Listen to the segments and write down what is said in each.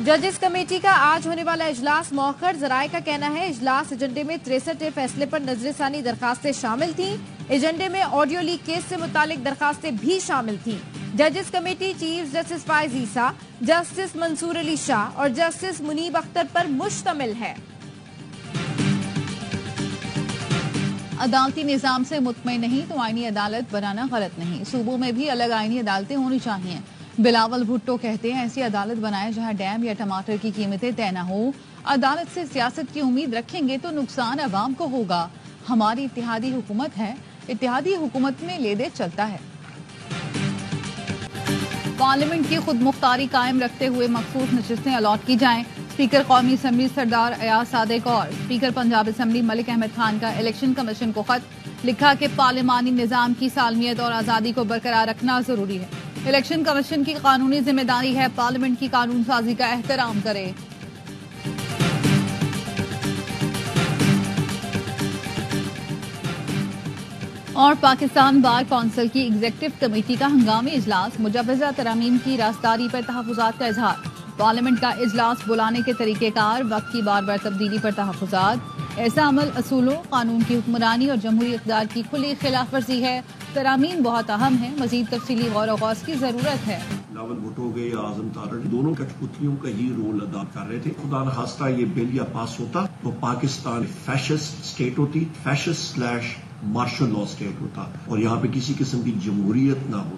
जजेस कमेटी का आज होने वाला इजलास मौखर। जराये का कहना है इजलास एजेंडे में 63 फैसले पर नजरसानी दरखास्तें शामिल थीं। एजेंडे में ऑडियो लीक केस से मुतालिक दरखास्तें भी शामिल थीं। जजेस कमेटी चीफ जस्टिस फायज ईसा, जस्टिस मंसूर अली शाह और जस्टिस मुनीब अख्तर पर मुश्तमिल है। अदालती निज़ाम से मुतमईन नहीं तो आईनी अदालत बनाना गलत नहीं। सूबों में भी अलग आईनी अदालतें होनी चाहिए। बिलावल भुट्टो कहते हैं ऐसी अदालत बनाए जहां डैम या टमाटर की कीमतें तय न हो। अदालत से सियासत की उम्मीद रखेंगे तो नुकसान अवाम को होगा। हमारी इत्तेहादी हुकूमत है, इत्तेहादी हुकूमत में ले दे चलता है। पार्लियामेंट की खुद मुख्तारी कायम रखते हुए मखसूस नशिस्तें अलॉट की जाएं। स्पीकर कौमी असम्बली सरदार अयाज सादिक और स्पीकर पंजाब असम्बली मलिक अहमद खान का इलेक्शन कमीशन को खत लिखा कि पार्लिमानी निज़ाम की सालमियत और आज़ादी को बरकरार रखना जरूरी है। इलेक्शन कमीशन की कानूनी जिम्मेदारी है पार्लियामेंट की कानून साजी का एहतराम करे। और पाकिस्तान बार कौंसिल की एग्जीक्यूटिव कमेटी का हंगामी इजलास, मुजवज़ा तरामीम की राजदारी पर तहफ़्फ़ुज़ात का इजहार। पार्लियामेंट का इजलास बुलाने के तरीक़ेकार, वक्त की बार बार तब्दीली पर तहफ़्फ़ुज़ात। ऐसा अमल असूलों, कानून की हुक्मरानी और जमहूरी इक़्तिदार की खुली खिलाफ वर्जी है। तरामीम बहुत अहम है, मज़ीद तफसीली गौर व गौस की ज़रूरत है। बिलावल भुट्टो हो गए या आज़म तारड़, दोनों कठपुतलियों का ही रोल अदा कर रहे थे। खुदा न खास्ता ये बिल या पास होता तो पाकिस्तान फैशिस्ट स्टेट होती, फैशिस्ट / मार्शल लॉ स्टेट होता और यहाँ पे किसी किस्म की जमहूरियत ना हो।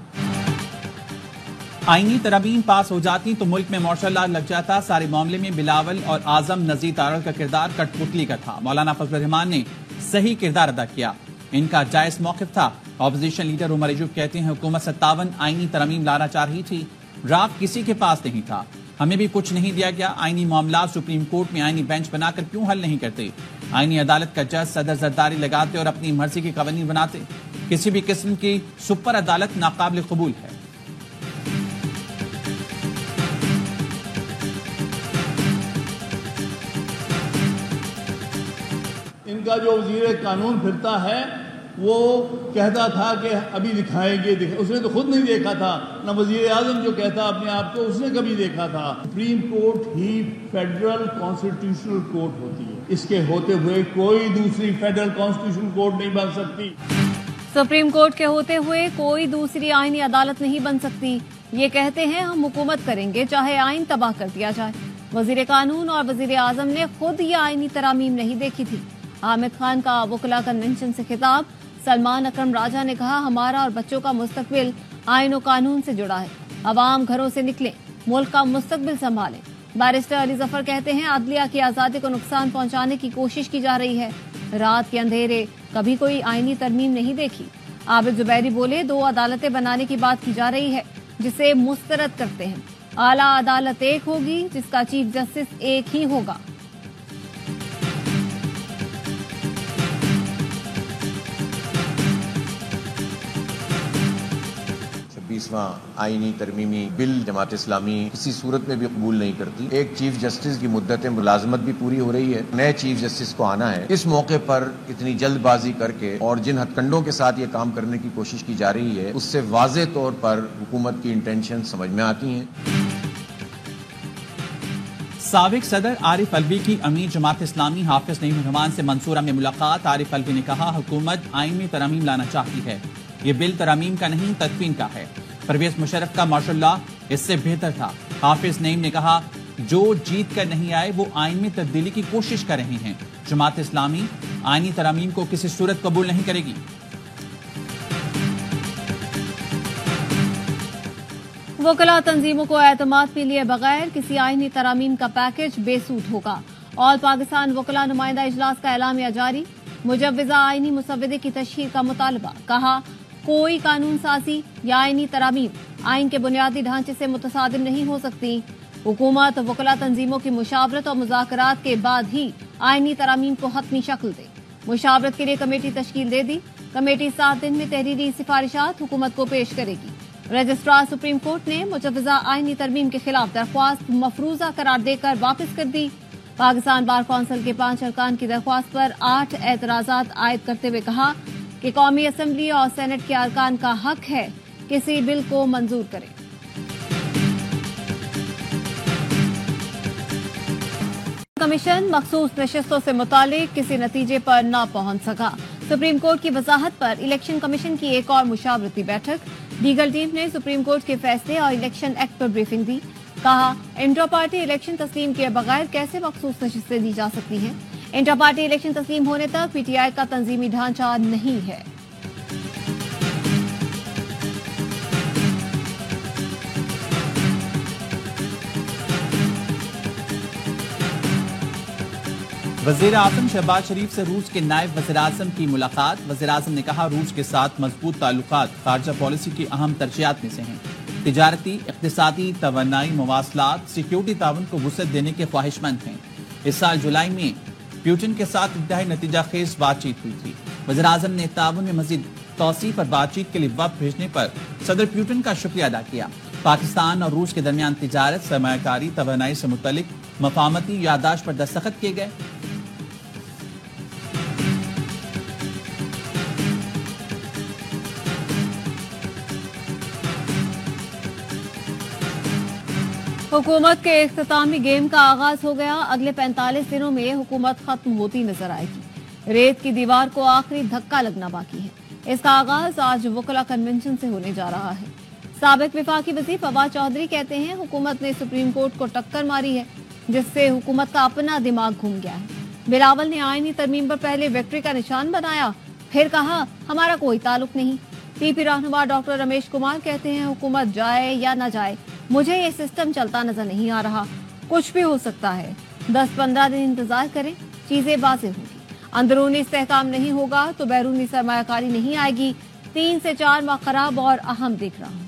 आईनी तरामीम पास हो जाती तो मुल्क में मार्शल लॉ लग जाता। सारे मामले में बिलावल और आजम नज़ीर तारड़ का किरदार कठपुतली का था। मौलाना फजल रहमान ने सही किरदार अदा किया, इनका जायज मौक़िफ़ था। ऑपोजिशन लीडर उमर अयूब कहते हैं हुकूमत 57 आईनी तरामीम लाना चाह रही थी, ड्राफ्ट किसी के पास नहीं था, हमें भी कुछ नहीं दिया गया। आईनी मामला सुप्रीम कोर्ट में आईनी बेंच बनाकर क्यों हल नहीं करते? आईनी अदालत का जज सदर जरदारी लगाते और अपनी मर्जी के कवानीन बनाते। किसी भी किस्म की सुपर अदालत नाकाबिल कबूल है। इनका जो वज़ीर कानून फिरता है वो कहता था कि अभी दिखाएंगे, उसने तो खुद नहीं देखा था, ना वज़ीर आज़म जो कहता अपने आप को उसने कभी देखा था। सुप्रीम कोर्ट ही फेडरल कॉन्स्टिट्यूशनल कोर्ट होती है, इसके होते हुए कोई दूसरी फेडरल कॉन्स्टिट्यूशनल कोर्ट नहीं बन सकती। सुप्रीम कोर्ट के होते हुए कोई दूसरी आईनी अदालत नहीं बन सकती। ये कहते हैं हम हुकूमत करेंगे चाहे आइन तबाह कर दिया जाए। वज़ीर कानून और वज़ीर आज़म ने खुद ये आईनी तरामीम नहीं देखी थी। हामिद खान का वकला कन्वेंशन से खिताब। सलमान अकरम राजा ने कहा हमारा और बच्चों का मुस्तकबिल आइन और कानून से जुड़ा है। अवाम घरों से निकले, मुल्क का मुस्तकबिल संभालें। बैरिस्टर अली जफर कहते हैं अदलिया की आज़ादी को नुकसान पहुंचाने की कोशिश की जा रही है। रात के अंधेरे कभी कोई आईनी तरमीम नहीं देखी। आबिद जुबैरी बोले 2 अदालतें बनाने की बात की जा रही है जिसे मुस्तरद करते हैं। आला अदालत एक होगी जिसका चीफ जस्टिस एक ही होगा। 26वां आईनी तरमीमी बिल जमात इस्लामी किसी सूरत में भी कबूल नहीं करती। एक चीफ जस्टिस की मुद्दत मुलाजमत भी पूरी हो रही है, नए चीफ जस्टिस को आना है। इस मौके पर इतनी जल्दबाजी करके और जिन हथकंडों के साथ ये काम करने की कोशिश की जा रही है उससे वाज़े तौर पर हुकूमत की इंटेंशन समझ में आती हैं। साबिक सदर आरिफ अलवी की अमीर जमात इस्लामी हाफिज नईम रहमान से मंसूरा में मुलाकात। आरिफ अलवी ने कहा हुकूमत आइन में तरामीम लाना चाहती है, ये बिल तरामीम का नहीं तदफीन का है। परवेज मुशर्रफ का मार्शल लॉ इससे बेहतर था। हाफिज नईम ने कहा जो जीत कर नहीं आए वो आइन में तब्दीली की कोशिश कर रहे हैं। जमात इस्लामी आइनी तरामीम को किसी सूरत कबूल नहीं करेगी। वकला तंजीमों को एतमाद में लिए बगैर किसी आईनी तरामीम का पैकेज बेसूद होगा। ऑल पाकिस्तान वकला नुमाइंदा इजलास का एलामिया जारी। मुजव्वज़ा आईनी मुसव्वदे की तशहीर का मुतालबा। कहा कोई कानून साजी या आईनी तरामीम आइन के बुनियादी ढांचे से मुतसादिम नहीं हो सकती। हुकूमत वकला तंजीमों की मुशावरत और मुज़ाकरात के बाद ही आईनी तरामीम को हतमी शक्ल दे। मुशावरत के लिए कमेटी तश्कील दे दी। कमेटी 7 दिन में तहरीरी सिफारिशात हुकूमत को पेश करेगी। रजिस्ट्रार सुप्रीम कोर्ट ने मुजव्वज़ा आईनी तरमीम के खिलाफ दरख्वास्त मफरूजा करार देकर वापस कर दी। पाकिस्तान बार कौंसिल के 5 अरकान की दरख्वास्त पर 8 एतराजात आयद करते हुए कहा कि कौमी असम्बली और सेनेट के अरकान का हक है किसी बिल को मंजूर करें। कमीशन मखसूस नशस्तों से मुतालिक किसी नतीजे पर न पहुंच सका। सुप्रीम कोर्ट की वजाहत पर इलेक्शन कमीशन की एक और मुशावरती बैठक। लीगल टीम ने सुप्रीम कोर्ट के फैसले और इलेक्शन एक्ट पर ब्रीफिंग दी। कहा, इंट्रा पार्टी इलेक्शन तस्लीम किए बगैर कैसे मखसूस नशस्तें दी जा सकती हैं। इंट्रा पार्टी इलेक्शन तस्लीम होने तक पीटीआई का तंजीमी ढांचा नहीं है। वज़ीर आज़म शहबाज शरीफ से रूस के नायब वज़ीर आज़म की मुलाकात। वज़ीर आज़म ने कहा, रूस के साथ मजबूत ताल्लुकात खारजा पॉलिसी की अहम तरजीहात में से हैं। तिजारती, इक़्तिसादी, तवानाई, मवासलात, सिक्योरिटी ताउन को वुसअत देने के ख्वाहिशमंद हैं। इस साल जुलाई में प्यूटिन के साथ इंतहाई नतीजा खेज बातचीत हुई थी। वज़ीर आज़म ने ताउन में मज़ीद तौसीफ़ पर बातचीत के लिए वफ़द भेजने पर सदर प्यूटिन का शुक्रिया अदा किया। पाकिस्तान और रूस के दरमियान तिजारत, सरमायाकारी, तवानाई से मुतल्लिक मफाहमती यादाश्त पर दस्तखत किए गए। हुकूमत के इख्तितामी गेम का आगाज हो गया। अगले 45 दिनों में हुकूमत खत्म होती नजर आएगी। रेत की दीवार को आखिरी धक्का लगना बाकी है। इसका आगाज आज वकला कन्वेंशन से होने जा रहा है। साबिक विफाकी वज़ीर फवाद चौधरी कहते हैं, हुकूमत ने सुप्रीम कोर्ट को टक्कर मारी है, जिससे हुकूमत का अपना दिमाग घूम गया है। बिलावल ने आईनी तरमीम पर पहले विक्ट्री का निशान बनाया, फिर कहा हमारा कोई ताल्लुक नहीं। पीपी रहनुमा डॉक्टर रमेश कुमार कहते हैं, हुकूमत जाए या न जाए, मुझे ये सिस्टम चलता नजर नहीं आ रहा। कुछ भी हो सकता है, 10-15 दिन इंतजार करें, चीजें वाज़ेह होंगी। अंदरूनी इस्तेहकाम नहीं होगा तो बैरूनी सरमायाकारी नहीं आएगी। 3 से 4 माह खराब और अहम देख रहा हूं।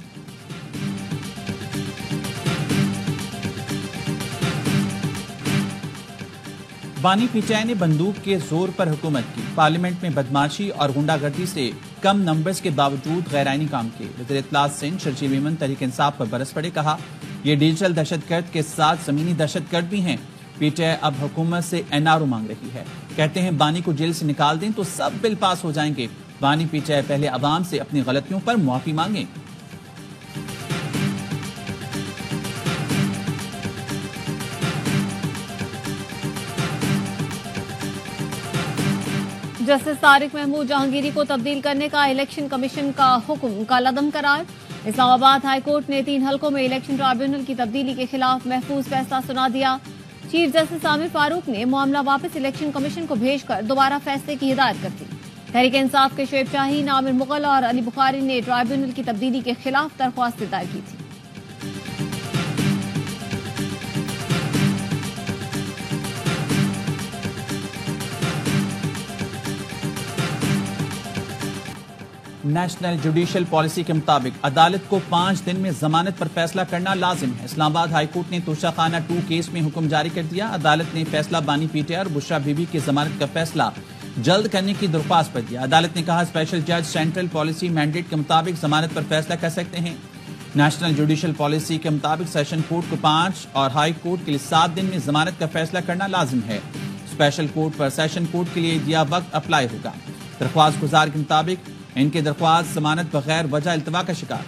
बानी पीटीआई ने बंदूक के जोर पर हुकूमत की। पार्लियामेंट में बदमाशी और गुंडागर्दी से कम नंबर्स के बावजूद गैर आईनी काम किए। वज़ीर इत्तलात सिंध शर्जील मेमन तहरीक इंसाफ पर बरस पड़े। कहा, ये डिजिटल दहशतगर्द के साथ जमीनी दहशतगर्द भी हैं। पीटीआई अब हुकूमत से एनआरओ मांग रही है। कहते हैं, बानी को जेल से निकाल दें तो सब बिल पास हो जाएंगे। बानी पीटीआई पहले अवाम से अपनी गलतियों पर मुआफी मांगे। जस्टिस तारिक महमूद जहांगीरी को तब्दील करने का इलेक्शन कमीशन का हुक्म कालअदम करार। इस्लामाबाद हाई कोर्ट ने 3 हलकों में इलेक्शन ट्राइब्यूनल की तब्दीली के खिलाफ महफूज फैसला सुना दिया। चीफ जस्टिस आमिर फारूक ने मामला वापस इलेक्शन कमीशन को भेजकर दोबारा फैसले की हिदायत कर दी। तहरीक इंसाफ के शोएब शाहीन, आमिर मुगल और अली बुखारी ने ट्राइब्यूनल की तब्दीली के खिलाफ दरख्वास्त दायर की थी। नेशनल जुडिशल पॉलिसी के मुताबिक अदालत को 5 दिन में जमानत पर फैसला करना लाजिम है। इस्लामाबाद हाई कोर्ट ने तोशाखाना 2 केस में हुक्म जारी कर दिया। अदालत ने फैसला बानी पीटीआई और बुशरा बीबी की जमानत का फैसला जल्द करने की दरख्वास्त पर दिया। अदालत ने कहा, स्पेशल जज सेंट्रल पॉलिसी मैंडेट के मुताबिक जमानत पर फैसला कर सकते हैं। नेशनल जुडिशल पॉलिसी के मुताबिक सेशन कोर्ट को 5 और हाई कोर्ट के लिए 7 दिन में जमानत का फैसला करना लाजिम है। स्पेशल कोर्ट पर सेशन कोर्ट के लिए दिया वक्त अप्लाई होगा। दरख्वास्त गुजार के मुताबिक इनकी दरख्वास्त जमानत बगैर वजह इल्तवा का शिकार।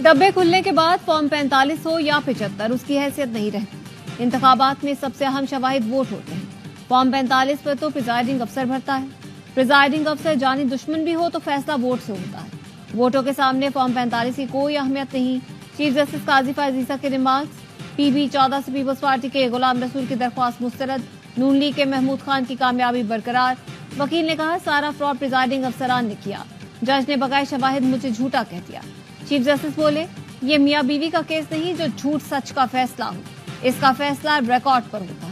डब्बे खुलने के बाद फॉर्म 45 हो या 75, उसकी हैसियत नहीं रहती। इंतखाबात में सबसे अहम शवाहिद वोट होते हैं। फॉर्म 45 पर तो प्रिजाइडिंग अफसर भरता है। प्रिजाइडिंग अफसर जानी दुश्मन भी हो तो फैसला वोट से होता है। वोटों के सामने फॉर्म 45 की कोई अहमियत नहीं। चीफ जस्टिस काजी फायजीसा के रिमार्क्स। पीबी 14 से पीपल्स पार्टी के गुलाम रसूल की दरख्वास्त मुस्तरद। नून लीग के महमूद खान की कामयाबी बरकरार। वकील ने कहा, सारा फ्रॉड प्रिजाइडिंग अफसरान ने किया। जज ने बगैर शवाहिद मुझे झूठा कह दिया। चीफ जस्टिस बोले, ये मियां बीवी का केस नहीं जो झूठ सच का फैसला हो। इसका फैसला रिकॉर्ड पर होता है।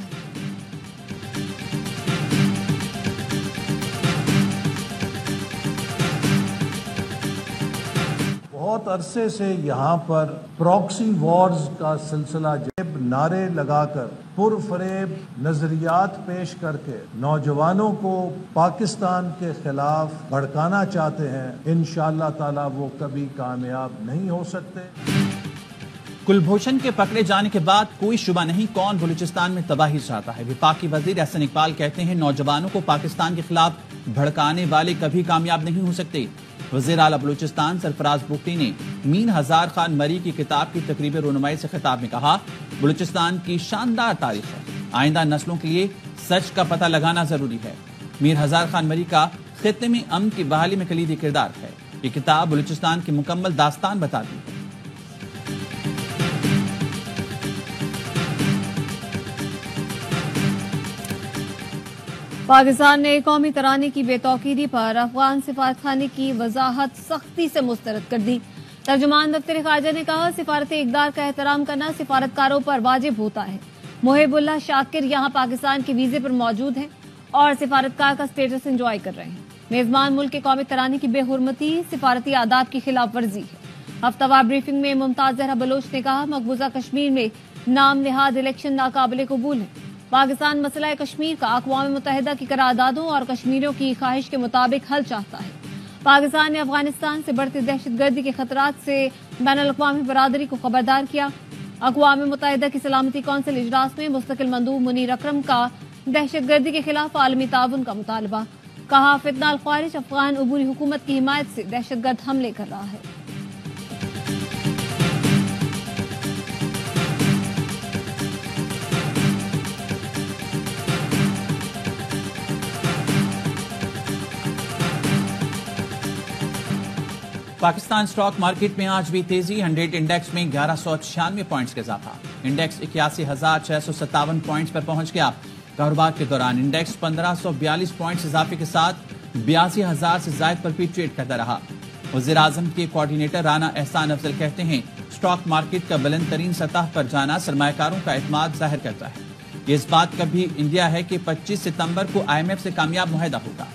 बहुत अरसे से यहाँ पर प्रॉक्सी वॉर्स का सिलसिला जेब नारे लगाकर पुरफरेब नजरियात पेश करके नौजवानों को पाकिस्तान के खिलाफ भड़काना चाहते हैं। इंशाअल्लाह ताला वो कभी कामयाब नहीं हो सकते। कुलभूषण के पकड़े जाने के बाद कोई शुबा नहीं कौन बलूचिस्तान में तबाही चाहता है। वफाकी वजीर एहसन इकबाल कहते हैं नौजवानों को पाकिस्तान के खिलाफ भड़काने वाले कभी कामयाब नहीं हो सकते। वजीर आला बलूचिस्तान सरफराज बुगटी ने मीन हजार खान मरी की किताब की तकरीब रोनुमाई से खिताब में कहा, बलूचिस्तान की शानदार तारीख है, आइंदा नस्लों के लिए सच का पता लगाना जरूरी है। मीर हजार खान मरी का खित्ते में अमन की बहाली में कलीदी किरदार है। ये किताब बलूचिस्तान की मुकम्मल दास्तान बताती है। पाकिस्तान ने कौमी तराने की बेतौकीरी पर अफगान सिफारतखाने की वजाहत सख्ती से मुस्तरद कर दी। तर्जुमान दफ्तर खारजा ने कहा, सिफारती इक़दार का एहतराम करना सिफारतकारों पर वाजिब होता है। मुहिबुल्लाह शाकिर यहाँ पाकिस्तान के वीजे पर मौजूद हैं और सिफारतकार का स्टेटस एंजॉय कर रहे हैं। मेजबान मुल्क के कौमी तराने की बेहुरमती सिफारती आदाब की खिलाफ वर्जी है। हफ्तावार ब्रीफिंग में मुमताज जहरा बलोच ने कहा, मकबूजा कश्मीर में नाम निहाद इलेक्शन नाकाबिले कबूल है। पाकिस्तान मसला कश्मीर का अक़वाम मुत्तहिदा की करारदादों और कश्मीरियों की ख्वाहिश के मुताबिक हल चाहता है। पाकिस्तान ने अफगानिस्तान से बढ़ती दहशतगर्दी के खतरात से बैनुल-अक़वामी बरादरी को खबरदार किया। अक़वाम मुत्तहिदा की सलामती कौंसिल इजलास में मुस्तकिल मंदूब मुनीर अकरम का दहशतगर्दी के खिलाफ आलमी ताउन का मुतालबा। कहा, फितना अल ख्वारिज अफगान अबूरी हुकूमत की हिमायत से दहशतगर्द हमले कर रहा है। पाकिस्तान स्टॉक मार्केट में आज भी तेजी। 100 इंडेक्स में 1196 पॉइंट्स का इजाफा। इंडेक्स 81,657 पॉइंट्स पर पहुंच गया। कारोबार के दौरान इंडेक्स 1542 पॉइंट्स इजाफे के साथ 82,000 से ज्यादा पर भी ट्रेड करता रहा। वज़ीर आज़म के कोऑर्डिनेटर राना एहसान अफजल कहते हैं, स्टॉक मार्केट का बुलंद तरीन सतह पर जाना सरमायाकारों का एतमाद जाहिर करता है। ये इस बात का भी इंडिया है कि 25 सितंबर को IMF से कामयाब मुआहदा होगा।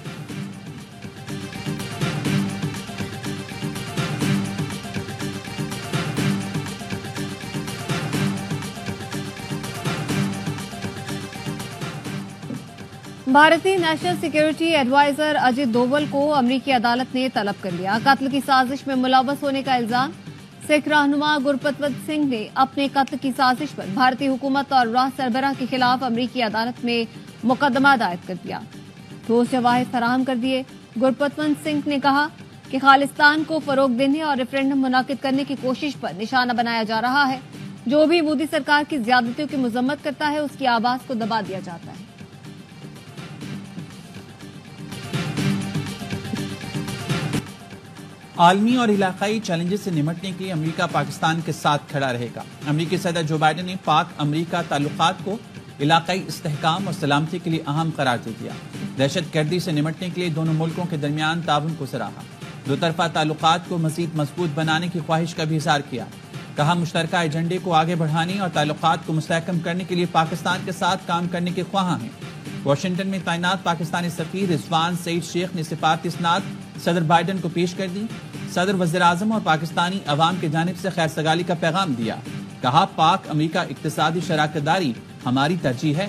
भारतीय national security advisor Ajit Doval को अमरीकी अदालत ने तलब कर लिया। कत्ल की साजिश में मुलव्वस होने का इल्जाम। सिख रहनुमा गुरपतवंत सिंह ने अपने कत्ल की साजिश पर भारतीय हुकूमत और राह सरबराह के खिलाफ अमरीकी अदालत में मुकदमा दायर कर दिया। ठोस जवाहिर फराहम कर दिए। गुरपतवंत सिंह ने कहा कि खालिस्तान को फरोग देने और रेफरेंडम मुनाकिद करने की कोशिश पर निशाना बनाया जा रहा है। जो भी मोदी सरकार की ज्यादतियों की मजम्मत करता है उसकी आवाज को दबा दिया जाता है। आलमी और इलाकाई चैलेंजेस से निपटने के लिए अमेरिका पाकिस्तान के साथ खड़ा रहेगा। अमेरिकी सदर जो बाइडेन ने पाक अमेरिका ताल्लुकात को इलाकाई इस्तेहकाम और सलामती के लिए अहम करार दे दिया। दहशतगर्दी से निपटने के लिए दोनों मुल्कों के दरमियान ताउन को सराहा। दो तरफा ताल्लुकात को मजीद मजबूत बनाने की ख्वाहिश का भी इज़हार किया। कहा, मुश्तरका एजेंडे को आगे बढ़ाने और ताल्लुकात को मुस्तहकम करने के लिए पाकिस्तान के साथ काम करने के ख्वाहां हैं। वाशिंगटन में तैनात पाकिस्तानी सफीर रिजवान सईद शेख ने सिफारती इसनाद सदर बाइडेन को पेश कर दी। सदर वज़ीर आज़म और पाकिस्तानी अवाम की जानिब से खैर सगाली का पैगाम दिया। कहा, पाक अमेरिका इक्तिसादी शराकतदारी हमारी तरजीह है।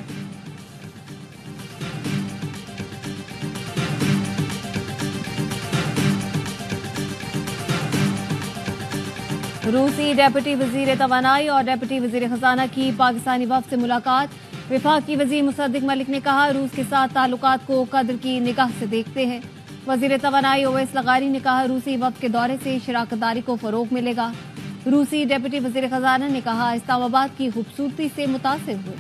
रूसी डेप्यूटी वजीर तवानाई और डेप्यूटी वजीर खजाना की पाकिस्तानी वफ्द से मुलाकात। वफाकी वजीर मुसद्दिक मलिक ने कहा, रूस के साथ ताल्लुकात को कद्र की निगाह से देखते हैं। वजीर तवानाई ओवैस लगारी ने कहा, रूसी वफ्द के दौरे से शराकतदारी को फरोग मिलेगा। रूसी डेप्यूटी वजीर खजाना ने कहा, इस्लामाबाद की खूबसूरती से मुतासिर हुए।